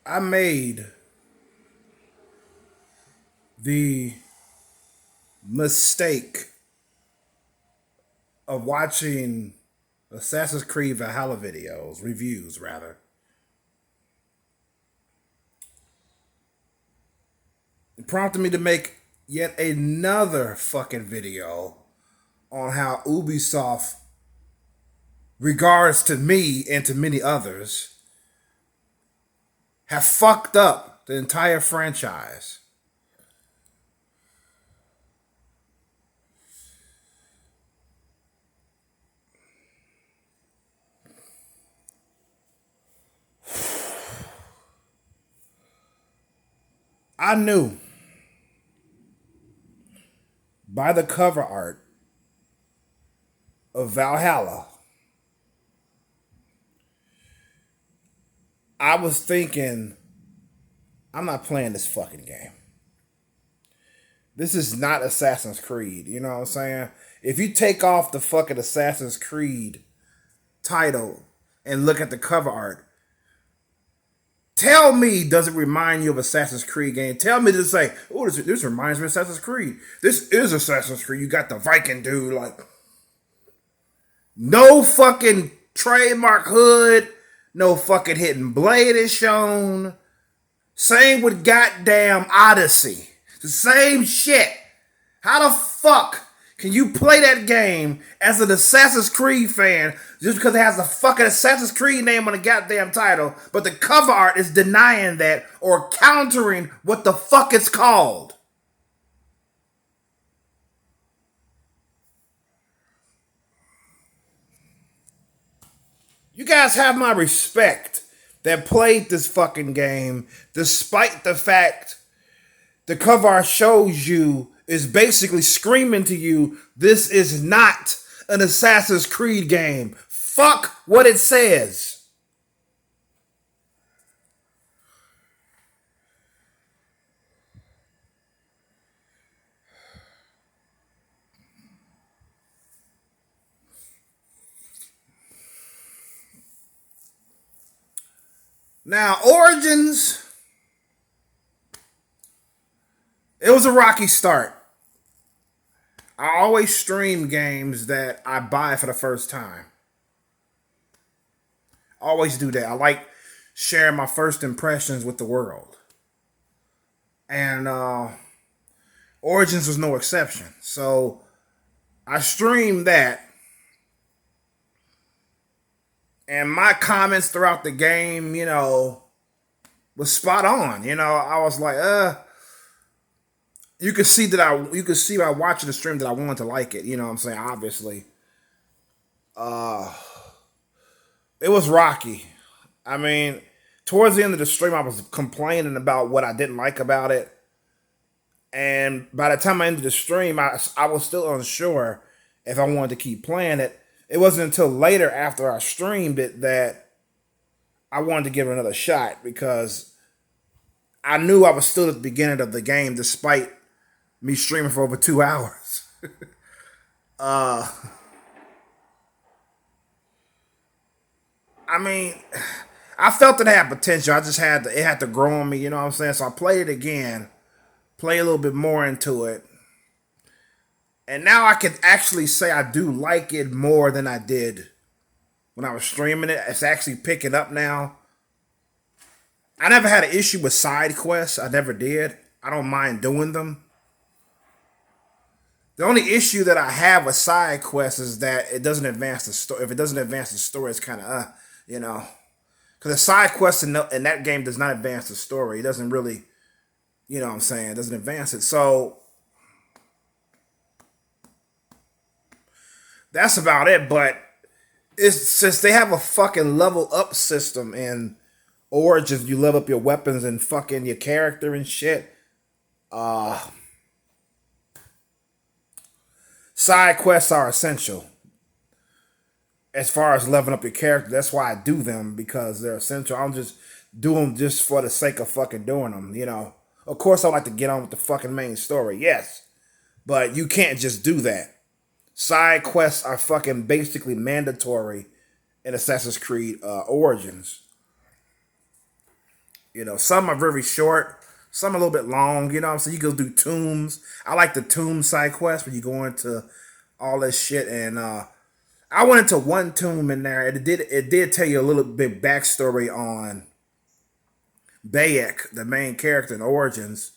I made the mistake of watching Assassin's Creed Valhalla videos, reviews rather. It prompted me to make yet another fucking video on how Ubisoft regards to me and to many others have fucked up the entire franchise. I knew by the cover art of Valhalla, I was thinking, I'm not playing this fucking game. This is not Assassin's Creed. You know what I'm saying? If you take off the fucking Assassin's Creed title and look at the cover art, tell me, does it remind you of Assassin's Creed game? Tell me to say, oh, this reminds me of Assassin's Creed. This is Assassin's Creed. You got the Viking dude, like, no fucking trademark hood, no fucking hidden blade is shown. Same with goddamn Odyssey. The same shit. How the fuck can you play that game as an Assassin's Creed fan just because it has a fucking Assassin's Creed name on the goddamn title, but the cover art is denying that or countering what the fuck it's called? You guys have my respect that played this fucking game despite the fact the cover art shows you is basically screaming to you, this is not an Assassin's Creed game. Fuck what it says. Now, Origins, it was a rocky start. I always stream games that I buy for the first time. I always do that. I like sharing my first impressions with the world. And Origins was no exception. So I streamed that. And my comments throughout the game, was spot on. I was like, you could see by watching the stream that I wanted to like it. You know what I'm saying? Obviously. It was rocky. I mean, towards the end of the stream, I was complaining about what I didn't like about it. And by the time I ended the stream, I was still unsure if I wanted to keep playing it. It wasn't until later after I streamed it that I wanted to give it another shot because I knew I was still at the beginning of the game despite me streaming for over 2 hours. uh, I mean, I felt it had potential. It had to grow on me, you know what I'm saying? So I played it again, play a little bit more into it. And now I can actually say I do like it more than I did when I was streaming it. It's actually picking up now. I never had an issue with side quests. I never did. I don't mind doing them. The only issue that I have with side quests is that it doesn't advance the story. If it doesn't advance the story, it's kind of you know, because the side quest in that game does not advance the story. It doesn't really, you know what I'm saying, it doesn't advance it. So that's about it. But it's since they have a fucking level up system in Origins, you level up your weapons and fucking your character and shit. Side quests are essential as far as leveling up your character. That's why I do them because they're essential. I don't just do them just for the sake of fucking doing them. Of course, I like to get on with the fucking main story. Yes, but you can't just do that. Side quests are fucking basically mandatory in Assassin's Creed Origins. Some are very short, some a little bit long. So you go do tombs. I like the tomb side quest where you go into all this shit. And I went into one tomb in there, and it did tell you a little bit backstory on Bayek, the main character in Origins.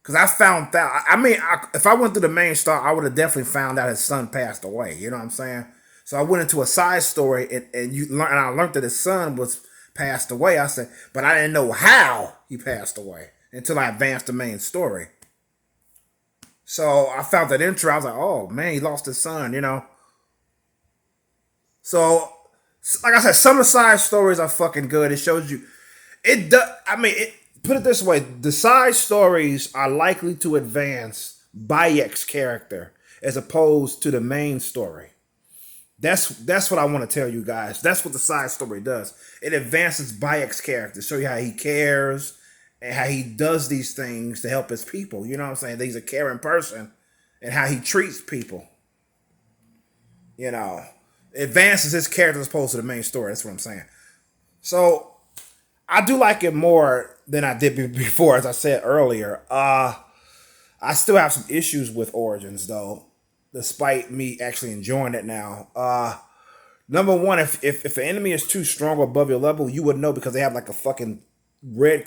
Because I found out, if I went through the main story, I would have definitely found out his son passed away. You know what I'm saying? So I went into a side story, and I learned that his son was passed away. I said, but I didn't know how he passed away until I advanced the main story. So I found that intro. I was like, oh man, he lost his son. So, like I said, some of the side stories are fucking good. It shows you. It does. Put it this way: the side stories are likely to advance Bayek's character as opposed to the main story. That's what I want to tell you guys. That's what the side story does. It advances Bayek's character, show you how he cares and how he does these things to help his people. You know what I'm saying? That he's a caring person and how he treats people. You know, it advances his character as opposed to the main story. That's what I'm saying. So I do like it more than I did before, as I said earlier. I still have some issues with Origins though, despite me actually enjoying it now. Number one, if an enemy is too strong or above your level, you would know because they have like a fucking red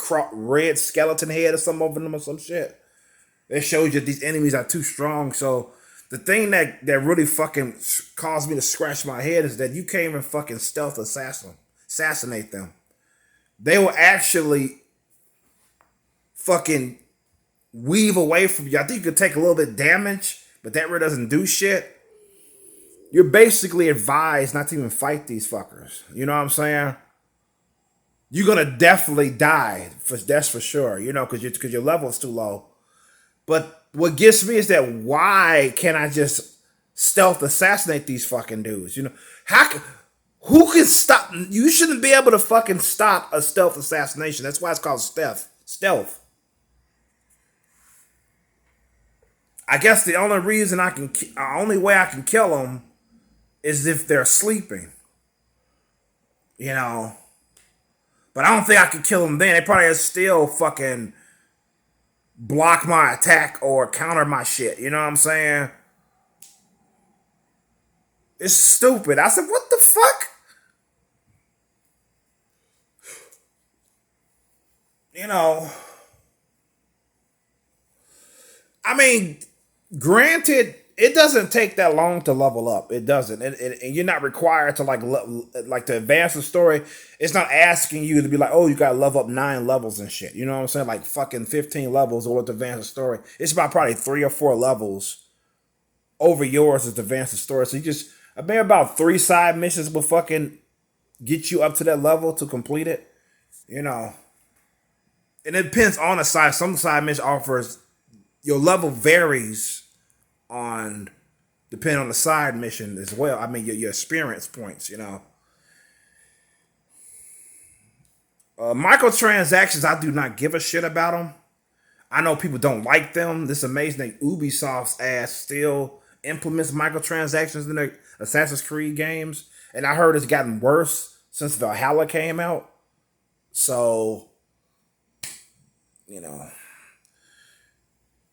skeleton head or something over them or some shit. It shows you that these enemies are too strong. So the thing that really fucking caused me to scratch my head is that you can't even fucking stealth assassinate them. They will actually fucking weave away from you. I think you could take a little bit of damage, but that really doesn't do shit. You're basically advised not to even fight these fuckers. You know what I'm saying? You're gonna definitely die. That's for sure. Because your level is too low. But what gets me is that why can't I just stealth assassinate these fucking dudes? Who can stop? You shouldn't be able to fucking stop a stealth assassination. That's why it's called stealth. I guess the only way I can kill them is if they're sleeping. You know, but I don't think I could kill them then. They probably still fucking block my attack or counter my shit. You know what I'm saying? It's stupid. I said, what the fuck? You know, I mean, granted, it doesn't take that long to level up. It doesn't, and you're not required to like to advance the story. It's not asking you to be like, oh, you got to level up 9 levels and shit. You know what I'm saying? Like fucking 15 levels or to advance the story. It's about probably 3 or 4 levels over yours to advance the story. So I mean, about 3 side missions will fucking get you up to that level to complete it. You know, and it depends on the side. Some side mission offers your level varies on depending on the side mission as well. I mean, your experience points. Microtransactions, I do not give a shit about them. I know people don't like them. It's amazing that Ubisoft's ass still implements microtransactions in their Assassin's Creed games, and I heard it's gotten worse since Valhalla came out. So, you know,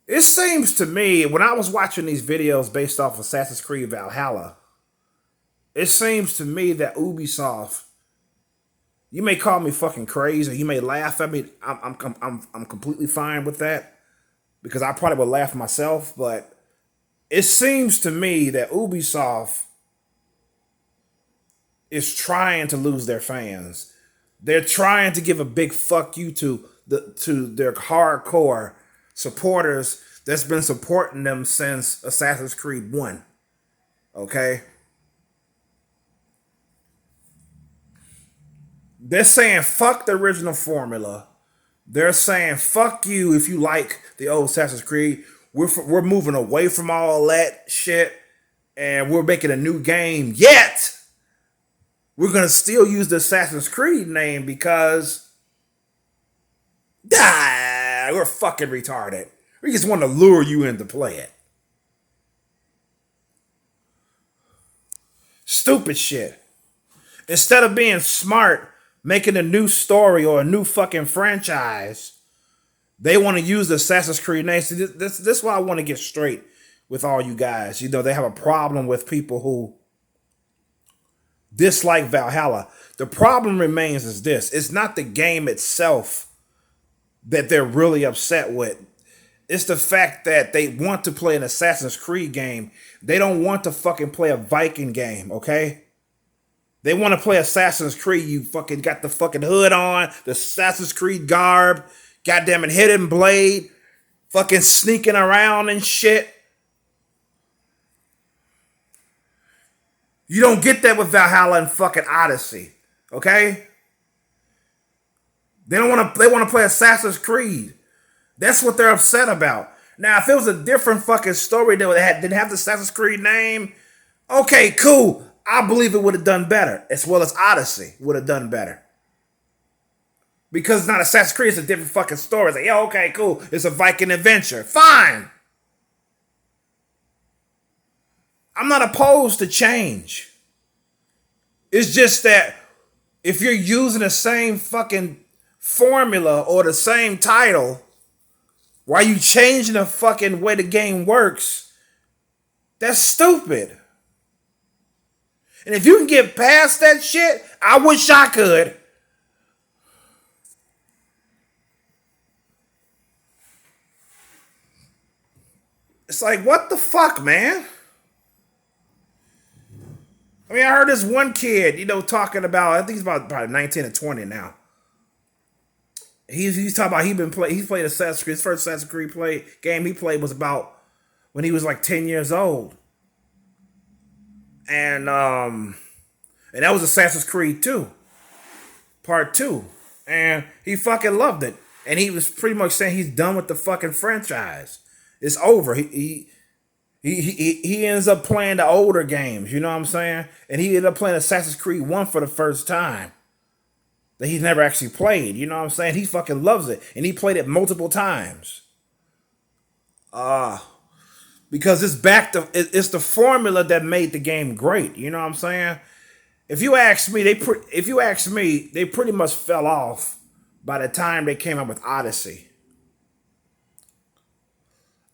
it seems to me when I was watching these videos based off Assassin's Creed Valhalla, it seems to me that Ubisoft. You may call me fucking crazy. You may laugh at me. I'm completely fine with that because I probably would laugh myself. But it seems to me that Ubisoft is trying to lose their fans. They're trying to give a big fuck you to their hardcore supporters that's been supporting them since Assassin's Creed 1. Okay? They're saying fuck the original formula. They're saying fuck you if you like the old Assassin's Creed. We're moving away from all that shit and we're making a new game. Yet we're gonna still use the Assassin's Creed name because we're fucking retarded. We just want to lure you in to play it. Stupid shit. Instead of being smart, making a new story or a new fucking franchise, they want to use the Assassin's Creed name. See, this is why I want to get straight with all you guys. You know, they have a problem with people who dislike Valhalla. The problem remains is this. It's not the game itself that they're really upset with. It's the fact that they want to play an Assassin's Creed game. They don't want to fucking play a Viking game, okay? They want to play Assassin's Creed. You fucking got the fucking hood on, the Assassin's Creed garb, goddamn it, hidden blade, fucking sneaking around and shit. You don't get that with Valhalla and fucking Odyssey, okay? They want to play Assassin's Creed. That's what they're upset about. Now, if it was a different fucking story that didn't have the Assassin's Creed name, okay, cool. I believe it would have done better, as well as Odyssey would have done better. Because it's not Assassin's Creed, it's a different fucking story. It's like, yeah, okay, cool. It's a Viking adventure. Fine. I'm not opposed to change. It's just that if you're using the same fucking formula or the same title, why you changing the fucking way the game works, that's stupid. And if you can get past that shit, I wish I could. It's like, what the fuck, man? I mean, I heard this one kid, talking about, I think he's about probably 19 or 20 now. He's talking about he played Assassin's Creed. His first Assassin's Creed game he played was about when he was like 10 years old. And that was Assassin's Creed 2, Part 2. And he fucking loved it. And he was pretty much saying he's done with the fucking franchise. It's over. He ends up playing the older games, you know what I'm saying? And he ended up playing Assassin's Creed 1 for the first time that he's never actually played, you know what I'm saying? He fucking loves it. And he played it multiple times. Because it's the formula that made the game great, you know what I'm saying? If you ask me, they pretty much fell off by the time they came up with Odyssey.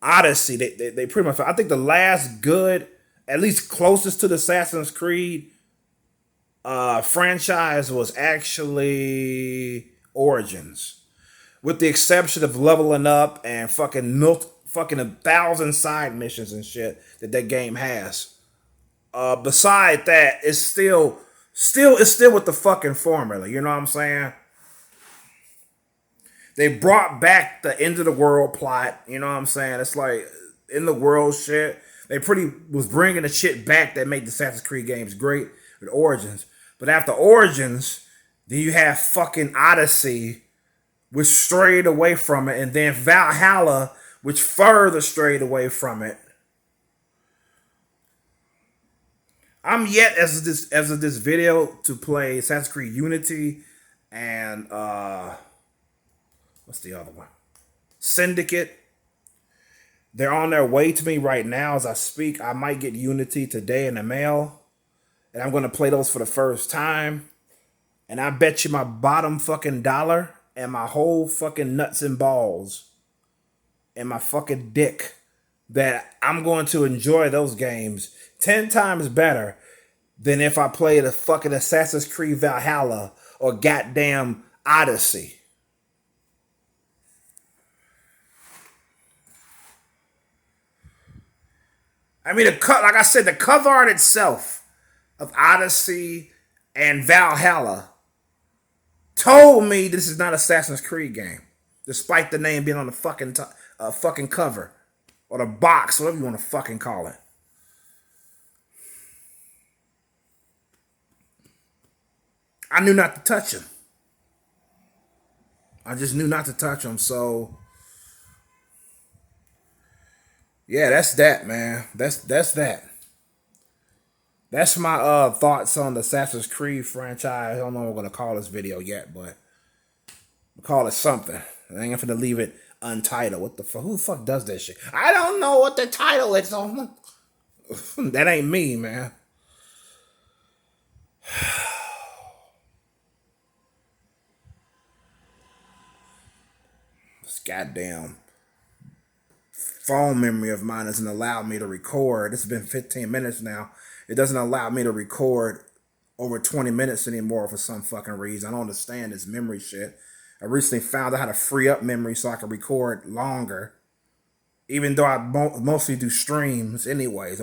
They pretty much, I think the last good, at least closest to the Assassin's Creed franchise was actually Origins. With the exception of leveling up and fucking 1,000 side missions and shit that game has. Beside that, it's still with the fucking formula, you know what I'm saying? They brought back the end of the world plot, you know what I'm saying? It's like in the world shit. They pretty was bringing the shit back that made the Assassin's Creed games great with Origins. But after Origins, then you have fucking Odyssey, which strayed away from it, and then Valhalla, which further strayed away from it. I'm yet as of this video to play Assassin's Creed Unity and what's the other one? Syndicate. They're on their way to me right now as I speak. I might get Unity today in the mail. And I'm going to play those for the first time. And I bet you my bottom fucking dollar and my whole fucking nuts and balls and my fucking dick that I'm going to enjoy those games 10 times better than if I played a fucking Assassin's Creed Valhalla or goddamn Odyssey. I mean, like I said, the cover art itself of Odyssey and Valhalla told me this is not Assassin's Creed game, despite the name being on the fucking cover or the box, whatever you want to fucking call it. I knew not to touch him. I just knew not to touch him. So yeah, that's that, man. That's that. That's my thoughts on the Assassin's Creed franchise. I don't know what I'm gonna call this video yet, but I'll call it something. I ain't gonna leave it untitled. What the fuck? Who the fuck does that shit? I don't know what the title is on. That ain't me, man. This goddamn phone memory of mine doesn't allow me to record. It's been 15 minutes now. It doesn't allow me to record over 20 minutes anymore for some fucking reason. I don't understand this memory shit. I recently found out how to free up memory so I can record longer. Even though I mostly do streams anyways.